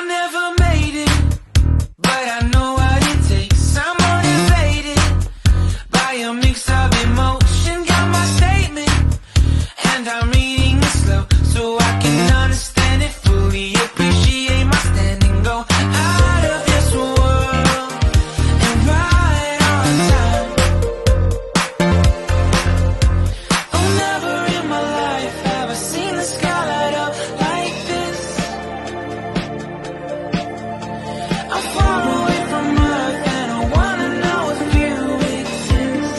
never made it, but I know what it takes. I'm motivated by a mix of emotion. Got my statement, and I'm reading it slow so I can understand it fully. Appreciate my standing, go out of this world and right on time. Oh, never in my life have I seen the sky light up like this. I'm far away from Earth and I wanna know if you exist.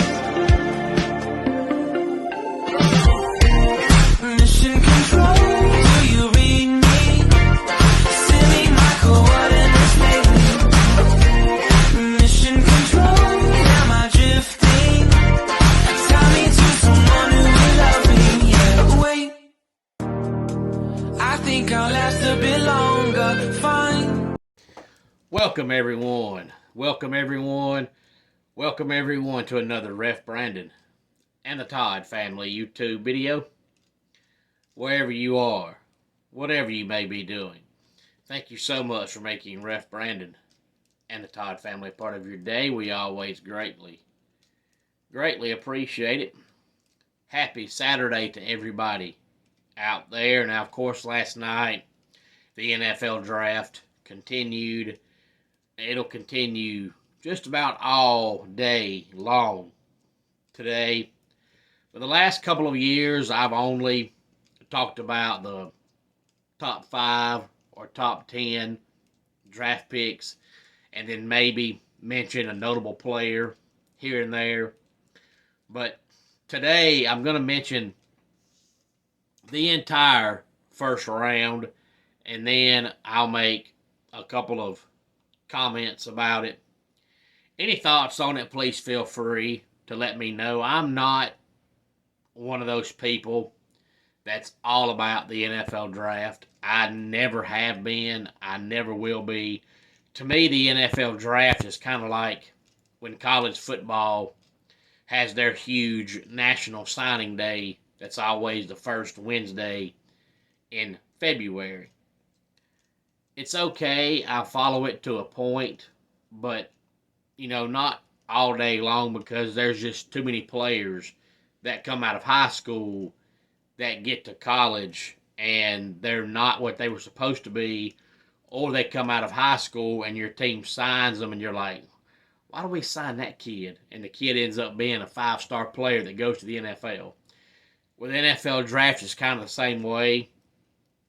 Mission control, do you read me? Send me my coordinates lately. Mission control, am I drifting? Tie me to someone who will love me, yeah. Wait, I think I'll last a bit longer, fine. Welcome everyone. Welcome everyone. Welcome everyone to another Ref Brandon and the Todd family YouTube video. Wherever you are, whatever you may be doing, thank you so much for making Ref Brandon and the Todd family part of your day. We always greatly appreciate it. Happy Saturday to everybody out there. Now, of course, last night the NFL draft continued. It'll continue just about all day long today. For the last couple of years, I've only talked about the top 5 or top 10 draft picks, and then maybe mention a notable player here and there. But today, I'm going to mention the entire first round, and then I'll make a couple of comments about it. Any thoughts on it, please feel free to let me know. I'm not one of those people that's all about the NFL draft. I never have been. I never will be. To me, the NFL draft is kind of like when college football has their huge national signing day. That's always the first Wednesday in February. It's okay. I follow it to a point, but, not all day long, because there's just too many players that come out of high school that get to college and they're not what they were supposed to be, or they come out of high school and your team signs them and you're like, why do we sign that kid? And the kid ends up being a 5-star player that goes to the NFL. Well, the NFL draft is kind of the same way.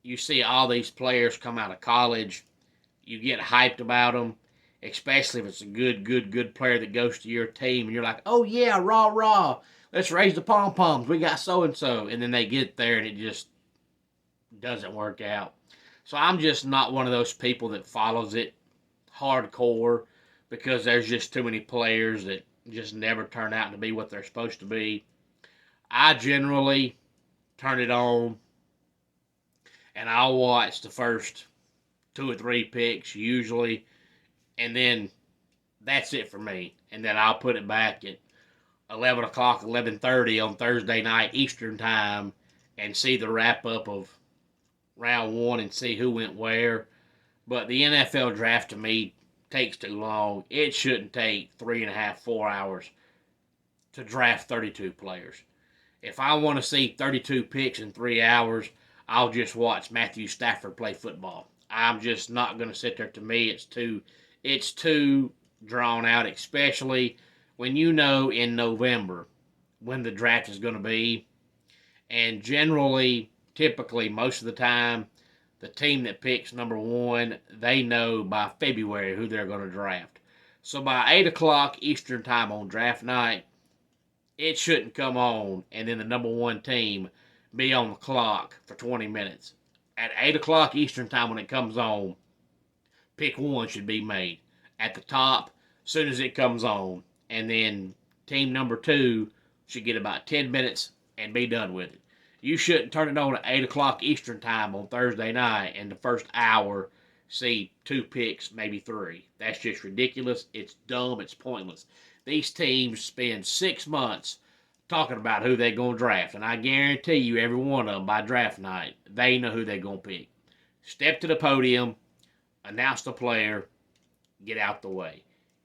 You see all these players come out of college. You get hyped about them, especially if it's a good player that goes to your team. And you're like, oh, yeah, rah. Let's raise the pom-poms. We got so-and-so. And then they get there and it just doesn't work out. So I'm just not one of those people that follows it hardcore, because there's just too many players that just never turn out to be what they're supposed to be. I generally turn it on, and I'll watch the first 2 or 3 picks usually, and then that's it for me. And then I'll put it back at 11 o'clock, 11:30 on Thursday night Eastern time and see the wrap-up of round 1 and see who went where. But the NFL draft to me takes too long. It shouldn't take 3.5, 4 hours to draft 32 players. If I want to see 32 picks in 3 hours, I'll just watch Matthew Stafford play football. I'm just not going to sit there. To me, it's too drawn out, especially when you know in November when the draft is going to be. And generally, typically, most of the time, the team that picks number 1, they know by February who they're going to draft. So by 8 o'clock Eastern time on draft night, it shouldn't come on and then the number 1 team be on the clock for 20 minutes. At 8 o'clock Eastern time when it comes on, pick 1 should be made at the top as soon as it comes on. And then team number 2 should get about 10 minutes and be done with it. You shouldn't turn it on at 8 o'clock Eastern time on Thursday night and the first hour see 2 picks, maybe 3. That's just ridiculous. It's dumb. It's pointless. These teams spend 6 months talking about who they're going to draft, and I guarantee you every one of them by draft night, they know who they're going to pick. Step to the podium, announce the player, get out the way.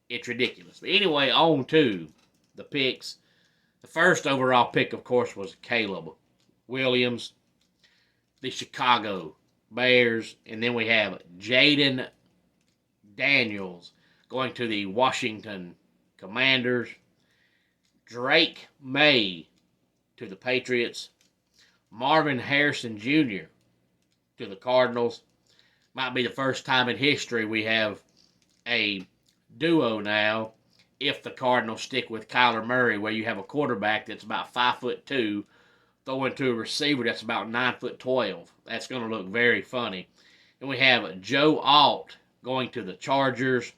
It's ridiculous. But anyway, on to the picks. The first overall pick, of course, was Caleb Williams, the Chicago Bears. And then we have Jaden Daniels going to the Washington Commanders. Drake May to the Patriots. Marvin Harrison Jr. to the Cardinals. Might be the first time in history we have a duo now, if the Cardinals stick with Kyler Murray, where you have a quarterback that's about 5'2", throwing to a receiver that's about 9'12". That's going to look very funny. And we have Joe Alt going to the Chargers.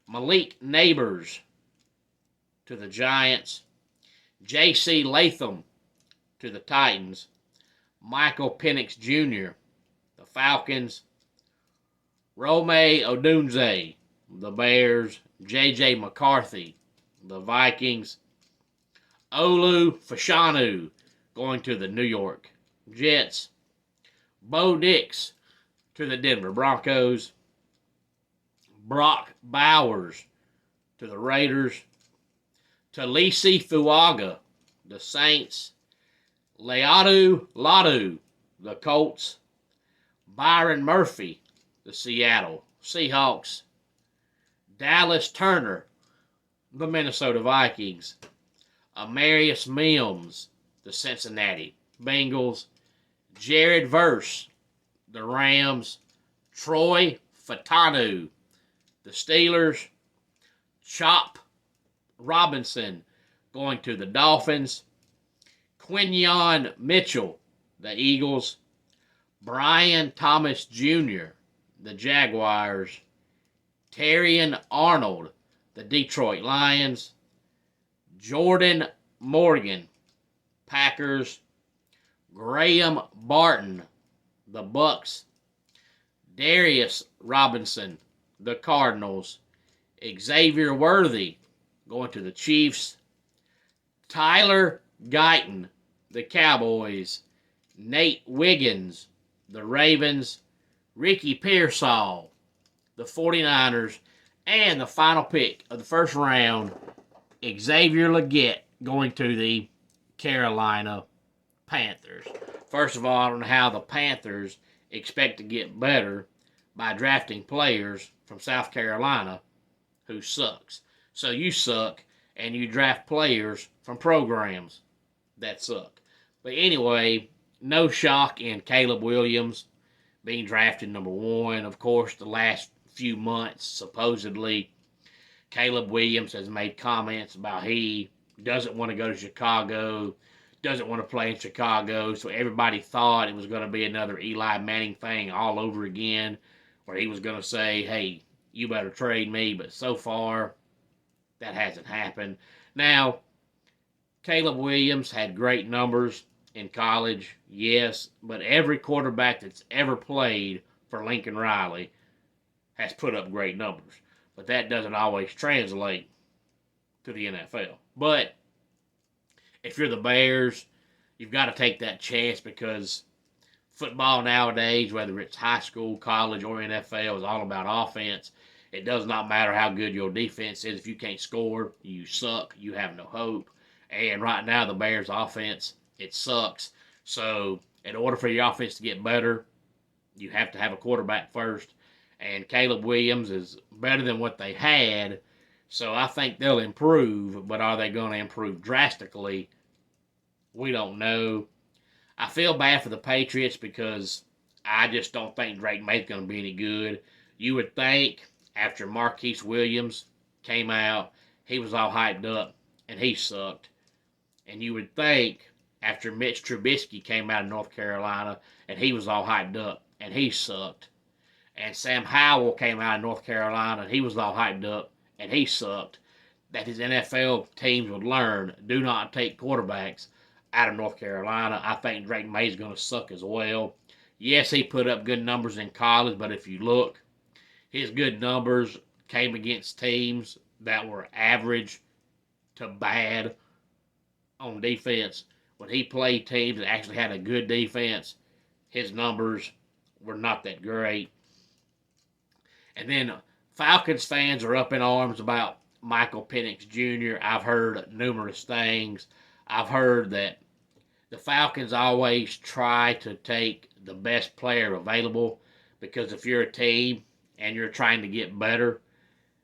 Malik Neighbors to the Giants. J.C. Latham to the Titans. Michael Penix Jr., the Falcons. Rome Odunze, the Bears. J.J. McCarthy, the Vikings. Olu Fashanu going to the New York Jets. Bo Nix to the Denver Broncos. Brock Bowers to the Raiders. Talisi Fuaga, the Saints. Leatu Latu, the Colts. Byron Murphy, the Seattle Seahawks. Dallas Turner, the Minnesota Vikings. Amarius Mims, the Cincinnati Bengals. Jared Verse, the Rams. Troy Fatanu, the Steelers. Chop Robinson going to the Dolphins. Quinyon Mitchell, the Eagles. Brian Thomas Jr., the Jaguars. Terrion Arnold, the Detroit Lions. Jordan Morgan, Packers. Graham Barton, the Bucks. Darius Robinson, the Cardinals. Xavier Worthy going to the Chiefs. Tyler Guyton, the Cowboys. Nate Wiggins, the Ravens. Ricky Pearsall, the 49ers. And the final pick of the first round, Xavier Legette going to the Carolina Panthers. First of all, I don't know how the Panthers expect to get better by drafting players from South Carolina who sucks. So you suck, and you draft players from programs that suck. But anyway, no shock in Caleb Williams being drafted number 1. Of course, the last few months, supposedly, Caleb Williams has made comments about he doesn't want to go to Chicago, doesn't want to play in Chicago. So everybody thought it was going to be another Eli Manning thing all over again, where he was going to say, hey, you better trade me. But so far, that hasn't happened. Now, Caleb Williams had great numbers in college, yes, but every quarterback that's ever played for Lincoln Riley has put up great numbers. But that doesn't always translate to the NFL. But if you're the Bears, you've got to take that chance, because football nowadays, whether it's high school, college, or NFL, is all about offense. It does not matter how good your defense is. If you can't score, you suck. You have no hope. And right now, the Bears' offense, it sucks. So in order for your offense to get better, you have to have a quarterback first. And Caleb Williams is better than what they had. So I think they'll improve. But are they going to improve drastically? We don't know. I feel bad for the Patriots, because I just don't think Drake May's going to be any good. You would think after Marquise Williams came out, he was all hyped up, and he sucked. And you would think after Mitch Trubisky came out of North Carolina, and he was all hyped up, and he sucked. And Sam Howell came out of North Carolina, and he was all hyped up, and he sucked, that his NFL teams would learn, do not take quarterbacks out of North Carolina. I think Drake May's going to suck as well. Yes, he put up good numbers in college, but if you look, his good numbers came against teams that were average to bad on defense. When he played teams that actually had a good defense, his numbers were not that great. And then Falcons fans are up in arms about Michael Penix Jr. I've heard numerous things. I've heard that the Falcons always try to take the best player available because if you're a team and you're trying to get better,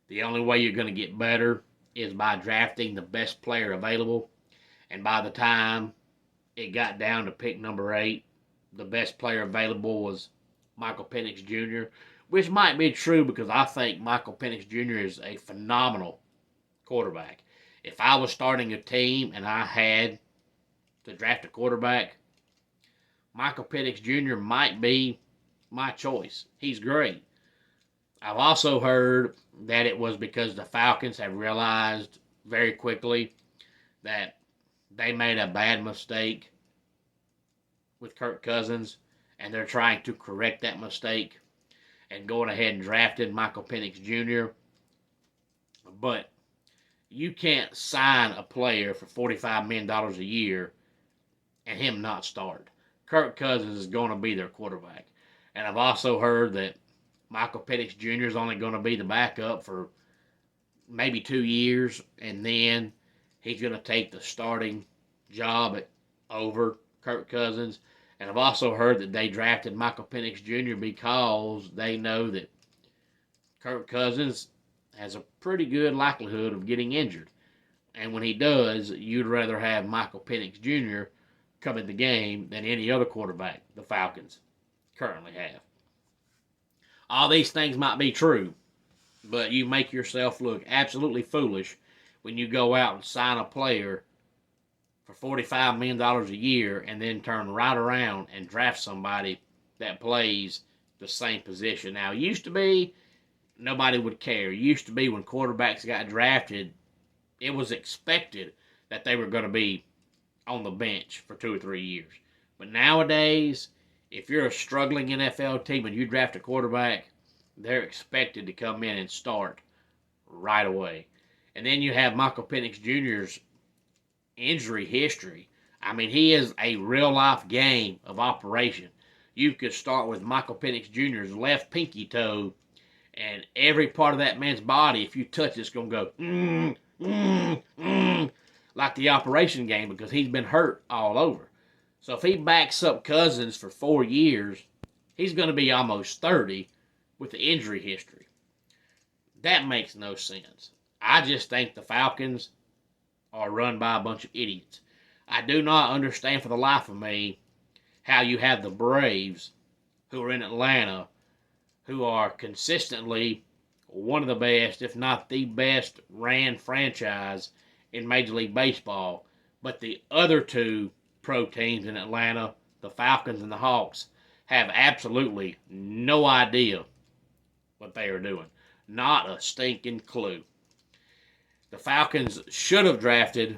the only way you're going to get better is by drafting the best player available. And by the time it got down to pick number 8, the best player available was Michael Penix Jr., which might be true because I think Michael Penix Jr. is a phenomenal quarterback. If I was starting a team and I had to draft a quarterback, Michael Penix Jr. might be my choice. He's great. I've also heard that it was because the Falcons have realized very quickly that they made a bad mistake with Kirk Cousins, and they're trying to correct that mistake and going ahead and drafted Michael Penix Jr. But you can't sign a player for $45 million a year and him not start. Kirk Cousins is going to be their quarterback. And I've also heard that Michael Penix Jr. is only going to be the backup for maybe 2 years, and then he's going to take the starting job over Kirk Cousins. And I've also heard that they drafted Michael Penix Jr. because they know that Kirk Cousins has a pretty good likelihood of getting injured. And when he does, you'd rather have Michael Penix Jr. come in the game than any other quarterback the Falcons currently have. All these things might be true, but you make yourself look absolutely foolish when you go out and sign a player for $45 million a year and then turn right around and draft somebody that plays the same position. Now, it used to be nobody would care. It used to be when quarterbacks got drafted, it was expected that they were going to be on the bench for 2 or 3 years. But nowadays, if you're a struggling NFL team and you draft a quarterback, they're expected to come in and start right away. And then you have Michael Penix Jr.'s injury history. I mean, he is a real-life game of operation. You could start with Michael Penix Jr.'s left pinky toe, and every part of that man's body, if you touch it, it's going to go, like the operation game because he's been hurt all over. So if he backs up Cousins for 4 years, he's going to be almost 30 with the injury history. That makes no sense. I just think the Falcons are run by a bunch of idiots. I do not understand for the life of me how you have the Braves, who are in Atlanta, who are consistently one of the best, if not the best, ran franchise in Major League Baseball, but the other two pro teams in Atlanta, the Falcons and the Hawks, have absolutely no idea what they are doing. Not a stinking clue. The Falcons should have drafted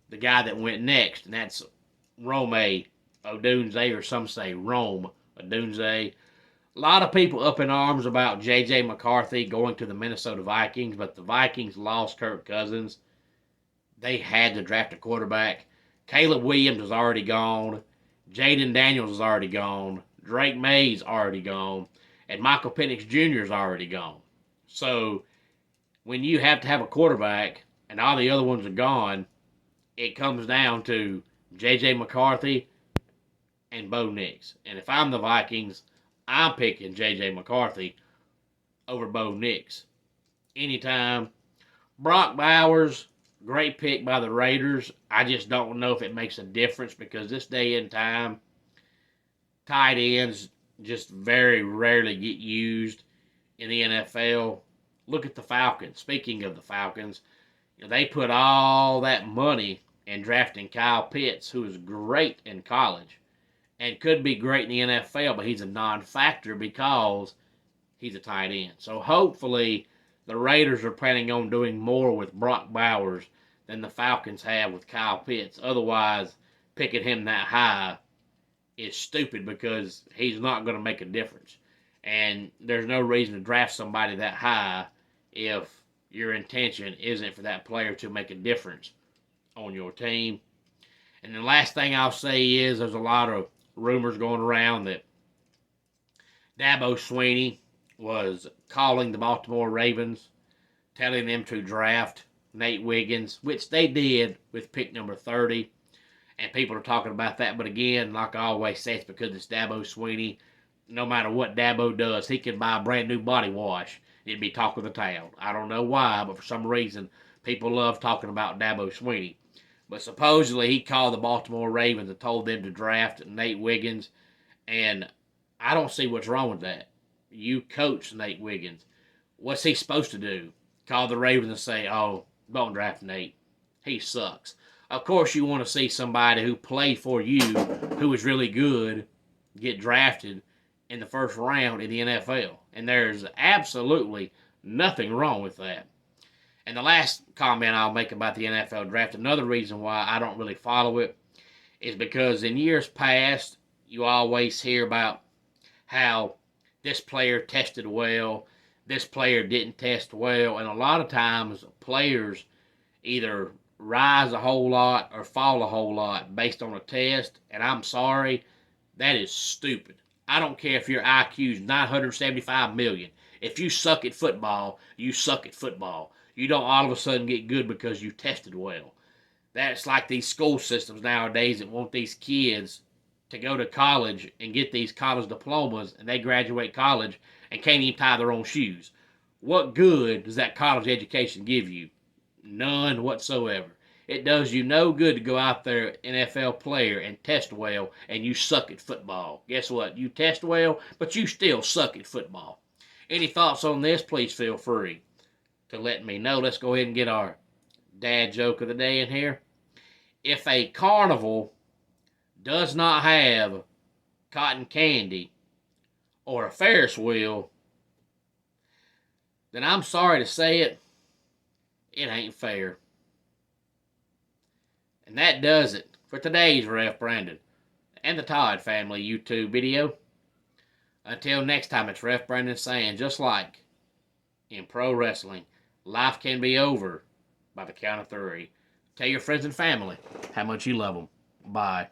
the guy that went next, and that's Rome Odunze, or some say Rome Odunze. A lot of people up in arms about J.J. McCarthy going to the Minnesota Vikings, but the Vikings lost Kirk Cousins. They had to draft a quarterback. Caleb Williams is already gone. Jaden Daniels is already gone. Drake May's already gone. And Michael Penix Jr. is already gone. So when you have to have a quarterback and all the other ones are gone, it comes down to J.J. McCarthy and Bo Nix. And if I'm the Vikings, I'm picking J.J. McCarthy over Bo Nix anytime. Brock Bowers, great pick by the Raiders. I just don't know if it makes a difference because this day and time, tight ends just very rarely get used in the NFL. Look at the Falcons. Speaking of the Falcons, they put all that money in drafting Kyle Pitts, who is great in college and could be great in the NFL, but he's a non-factor because he's a tight end. So hopefully the Raiders are planning on doing more with Brock Bowers than the Falcons have with Kyle Pitts. Otherwise, picking him that high is stupid because he's not going to make a difference. And there's no reason to draft somebody that high if your intention isn't for that player to make a difference on your team. And the last thing I'll say is there's a lot of rumors going around that Dabo Swinney was calling the Baltimore Ravens, telling them to draft Nate Wiggins, which they did with pick number 30. And people are talking about that. But again, like I always say, it's because it's Dabo Swinney. No matter what Dabo does, he can buy a brand new body wash. It'd be talk of the town. I don't know why, but for some reason, people love talking about Dabo Swinney. But supposedly, he called the Baltimore Ravens and told them to draft Nate Wiggins. And I don't see what's wrong with that. You coach Nate Wiggins. What's he supposed to do? Call the Ravens and say, oh, don't draft Nate. He sucks. Of course, you want to see somebody who played for you, who is really good, get drafted in the first round in the NFL. And there's absolutely nothing wrong with that. And the last comment I'll make about the NFL draft, another reason why I don't really follow it, is because in years past, you always hear about how this player tested well, this player didn't test well, and a lot of times players either rise a whole lot or fall a whole lot based on a test, and I'm sorry, that is stupid. I don't care if your IQ is 975 million. If you suck at football, you suck at football. You don't all of a sudden get good because you tested well. That's like these school systems nowadays that want these kids to go to college and get these college diplomas, and they graduate college and can't even tie their own shoes. What good does that college education give you? None whatsoever. It does you no good to go out there, NFL player, and test well, and you suck at football. Guess what? You test well, but you still suck at football. Any thoughts on this? Please feel free to let me know. Let's go ahead and get our dad joke of the day in here. If a carnival does not have cotton candy or a Ferris wheel, then I'm sorry to say it, it ain't fair. And that does it for today's Ref Brandon and the Todd Family YouTube video. Until next time, it's Ref Brandon saying, just like in pro wrestling, life can be over by the count of 3. Tell your friends and family how much you love them. Bye.